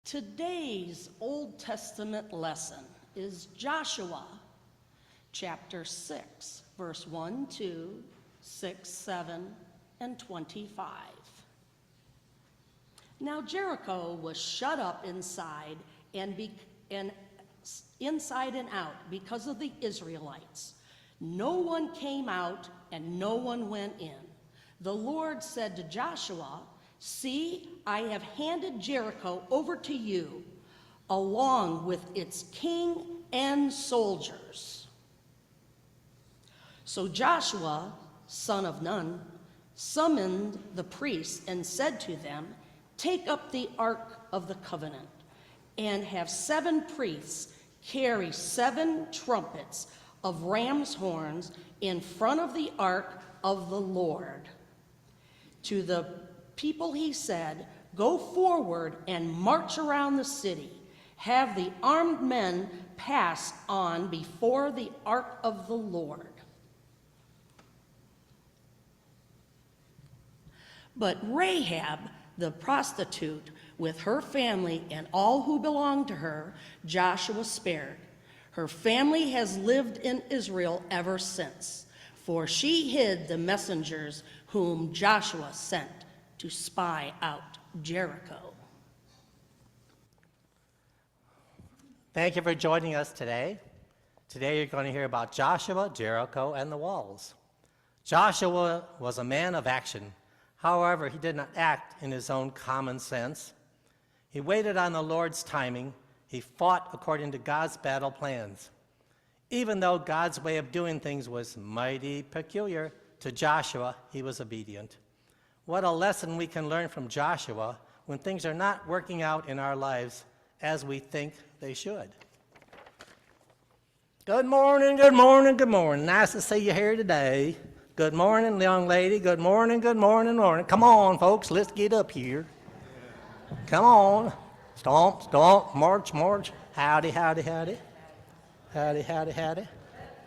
Today's Old Testament lesson is Joshua chapter 6, verse 1, 2, 6, 7, and 25. Now Jericho was shut up inside and inside and out because of the Israelites. No one came out and no one went in. The Lord said to Joshua, "See, I have handed Jericho over to you, along with its king and soldiers." So Joshua, son of Nun, summoned the priests and said to them, "Take up the ark of the covenant, and have 7 priests carry 7 trumpets of ram's horns in front of the ark of the Lord." To the people he said, "Go forward and march around the city. Have the armed men pass on before the ark of the Lord." But Rahab, the prostitute, with her family and all who belonged to her, Joshua spared. Her family has lived in Israel ever since, for she hid the messengers whom Joshua sent to spy out Jericho. Thank you for joining us today. Today you're going to hear about Joshua, Jericho, and the walls. Joshua was a man of action. However, he did not act in his own common sense. He waited on the Lord's timing. He fought according to God's battle plans. Even though God's way of doing things was mighty peculiar to Joshua, he was obedient. What a lesson we can learn from Joshua when things are not working out in our lives as we think they should. Good morning, good morning, good morning. Nice to see you here today. Good morning, young lady. Good morning, good morning, morning. Come on, folks, let's get up here. Come on. Stomp, stomp, march, march. Howdy, howdy, howdy. Howdy, howdy, howdy.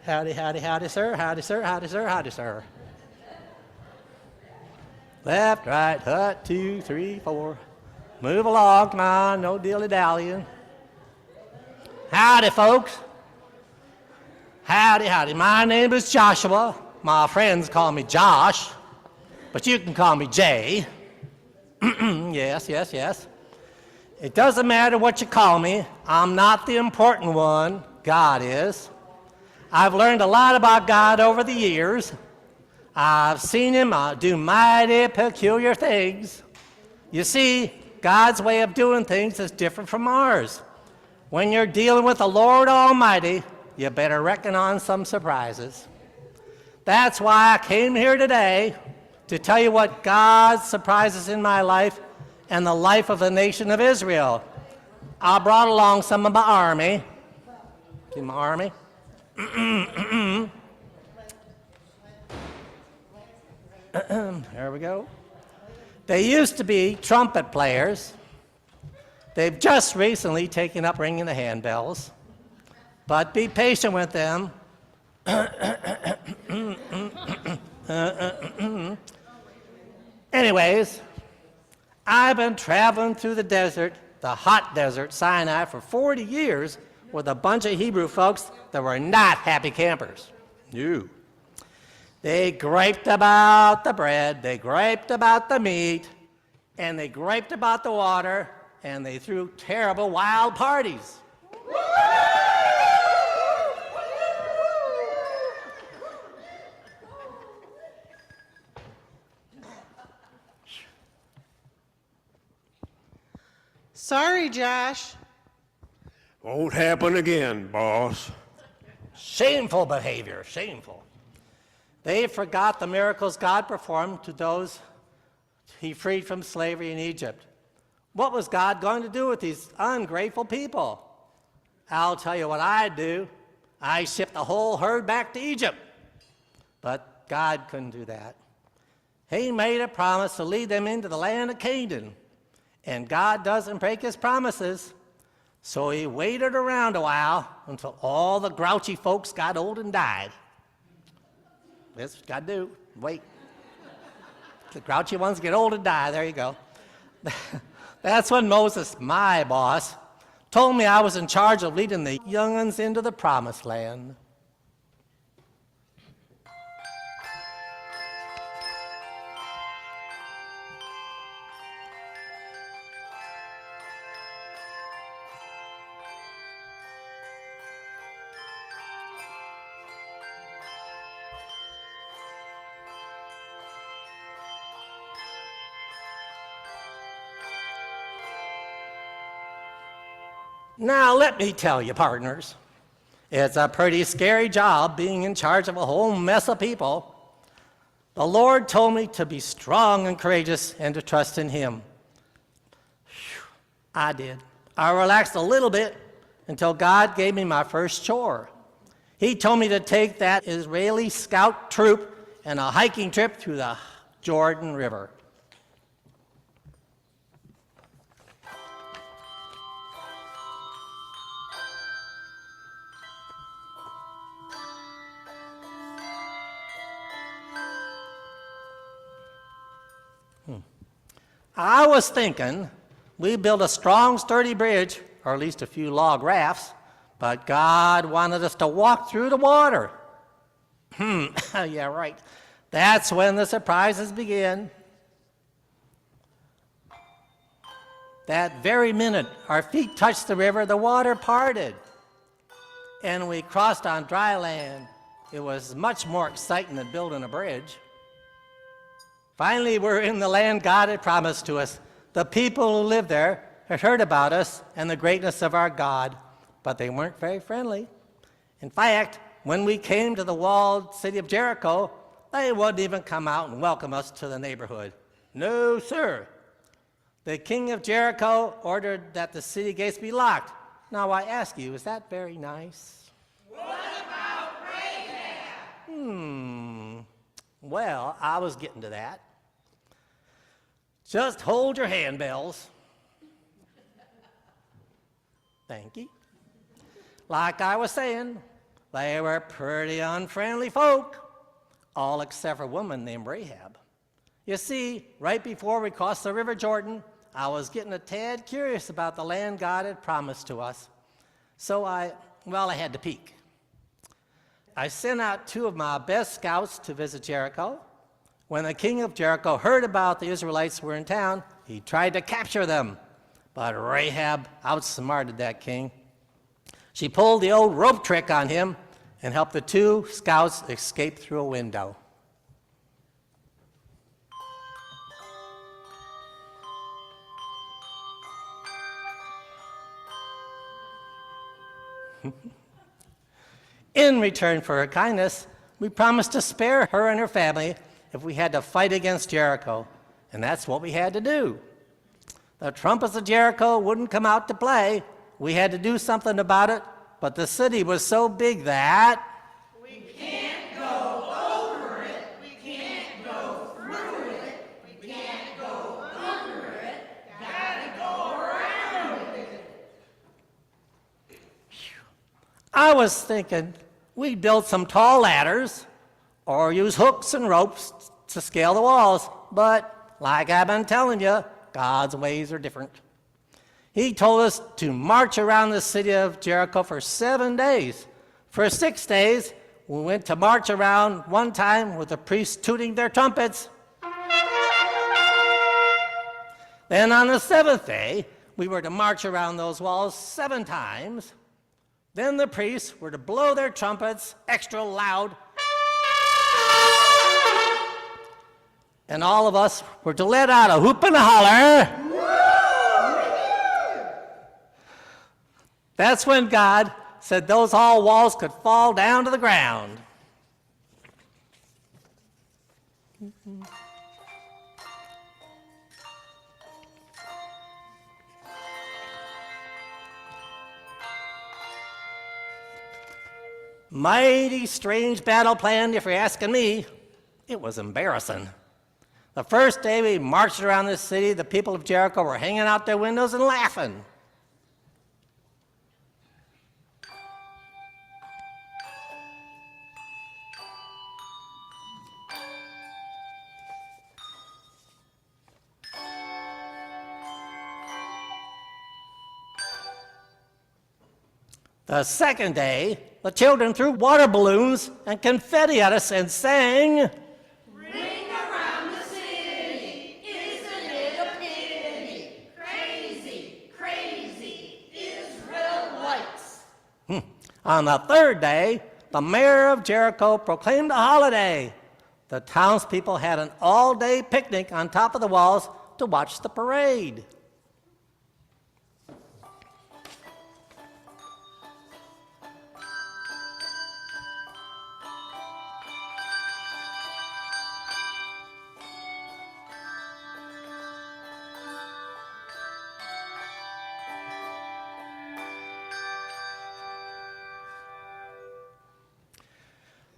Howdy, howdy, howdy, sir. Howdy, sir, howdy, sir, howdy, sir. Left, right, hut, 2, 3, 4. Move along, come on, no dilly-dallying. Howdy, folks. Howdy, howdy. My name is Joshua. My friends call me Josh, but you can call me Jay. Yes, yes, yes. It doesn't matter what you call me. I'm not the important one. God is. I've learned a lot about God over the years. I've seen him do mighty peculiar things. You see, God's way of doing things is different from ours. When you're dealing with the Lord Almighty, you better reckon on some surprises. That's why I came here today to tell you what God's surprises in my life and the life of the nation of Israel. I brought along some of my army. See my army? There we go. They used to be trumpet players. They've just recently taken up ringing the handbells. But be patient with them. Anyways, I've been traveling through the desert, the hot desert, Sinai, for 40 years with a bunch of Hebrew folks that were not happy campers. No. They griped about the bread, they griped about the meat, and they griped about the water, and they threw terrible wild parties. Sorry, Josh. Won't happen again, boss. Shameful behavior, shameful. They forgot the miracles God performed to those he freed from slavery in Egypt. What was God going to do with these ungrateful people? I'll tell you what I'd do. I shipped the whole herd back to Egypt. But God couldn't do that. He made a promise to lead them into the land of Canaan. And God doesn't break his promises. So he waited around a while until all the grouchy folks got old and died. That's what you got to do. Wait. The grouchy ones get old and die. There you go. That's when Moses, my boss, told me I was in charge of leading the young'uns into the promised land. Now, let me tell you, partners, it's a pretty scary job being in charge of a whole mess of people. The Lord told me to be strong and courageous and to trust in Him. Whew, I did. I relaxed a little bit until God gave me my first chore. He told me to take that Israeli scout troop on a hiking trip through the Jordan River. I was thinking we build a strong, sturdy bridge, or at least a few log rafts, but God wanted us to walk through the water. Yeah, right. That's when the surprises begin. That very minute our feet touched the river, the water parted, and we crossed on dry land. It was much more exciting than building a bridge. Finally, we're in the land God had promised to us. The people who lived there had heard about us and the greatness of our God, but they weren't very friendly. In fact, when we came to the walled city of Jericho, they wouldn't even come out and welcome us to the neighborhood. No, sir. The king of Jericho ordered that the city gates be locked. Now I ask you, is that very nice? What about Rahab? Well, I was getting to that. Just hold your handbells. Thank you. Like I was saying, they were pretty unfriendly folk, all except for a woman named Rahab. You see, right before we crossed the River Jordan, I was getting a tad curious about the land God had promised to us. So I had to peek. I sent out 2 of my best scouts to visit Jericho. When the king of Jericho heard about the Israelites were in town, he tried to capture them. But Rahab outsmarted that king. She pulled the old rope trick on him and helped the 2 scouts escape through a window. In return for her kindness, we promised to spare her and her family if we had to fight against Jericho, and that's what we had to do. The trumpets of Jericho wouldn't come out to play. We had to do something about it, but the city was so big that We can't go over it. We can't go through it. We can't go under it. Gotta go around it. I was thinking we'd build some tall ladders or use hooks and ropes to scale the walls, but like I've been telling you, God's ways are different. He told us to march around the city of Jericho for 7 days. For 6 days, we went to march around one time with the priests tooting their trumpets. Then on the 7th day, we were to march around those walls 7 times. Then the priests were to blow their trumpets extra loud. And all of us were to let out a whoop and a holler. That's when God said those all walls could fall down to the ground. Mighty strange battle plan, if you're asking me. It was embarrassing. The first day we marched around the city, the people of Jericho were hanging out their windows and laughing. The second day, the children threw water balloons and confetti at us and sang, Ring around the city, isn't it a pity? Crazy, crazy Israelites. On the third day, the mayor of Jericho proclaimed a holiday. The townspeople had an all-day picnic on top of the walls to watch the parade.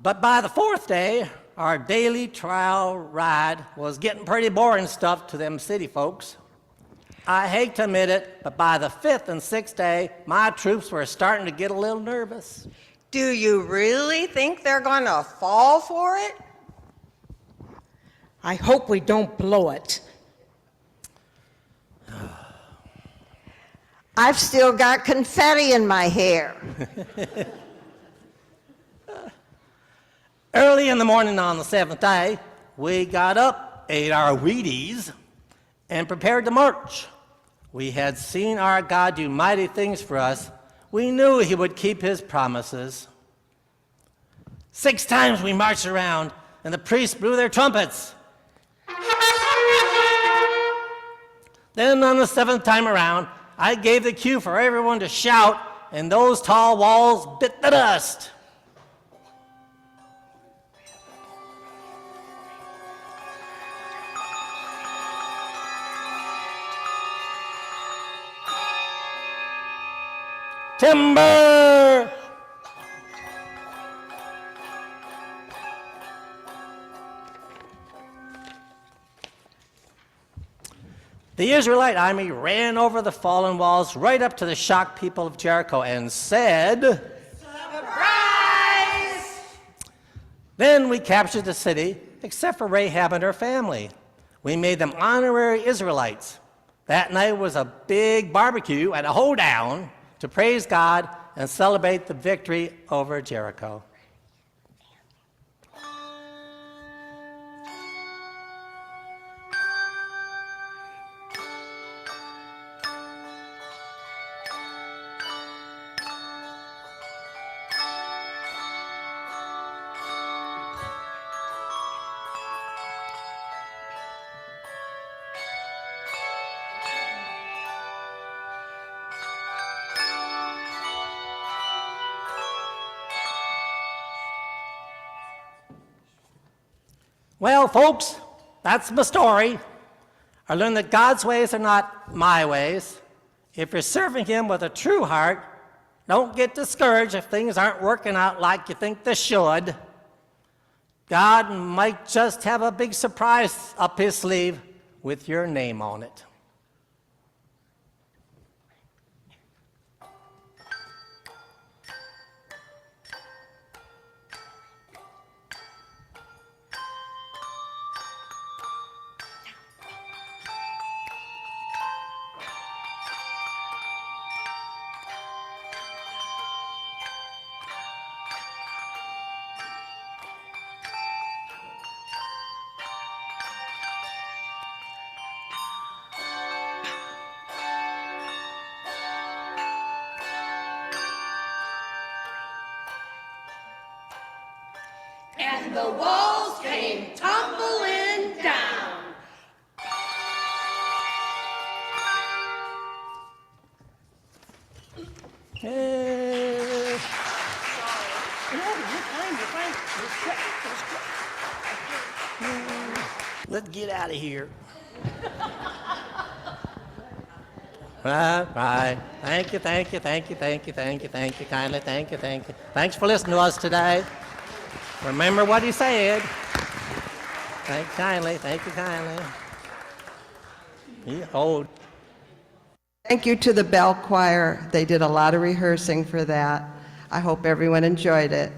But by the fourth day, our daily trial ride was getting pretty boring stuff to them city folks. I hate to admit it, but by the fifth and sixth day, my troops were starting to get a little nervous. Do you really think they're going to fall for it? I hope we don't blow it. I've still got confetti in my hair. Early in the morning on the seventh day, we got up, ate our Wheaties, and prepared to march. We had seen our God do mighty things for us. We knew he would keep his promises. 6 times we marched around, and the priests blew their trumpets. Then on the 7th time around, I gave the cue for everyone to shout, and those tall walls bit the dust. Timber! The Israelite army ran over the fallen walls right up to the shocked people of Jericho and said, Surprise! Then we captured the city, except for Rahab and her family. We made them honorary Israelites. That night was a big barbecue and a hoedown to praise God and celebrate the victory over Jericho. Well, folks, that's my story. I learned that God's ways are not my ways. If you're serving him with a true heart, don't get discouraged if things aren't working out like you think they should. God might just have a big surprise up his sleeve with your name on it. And the walls came tumbling down. Hey. Let's get out of here. Right. Thank you kindly. Thank you. Thanks for listening to us today. Remember what he said. Thank you kindly. Oh. Thank you to the Bell Choir. They did a lot of rehearsing for that. I hope everyone enjoyed it.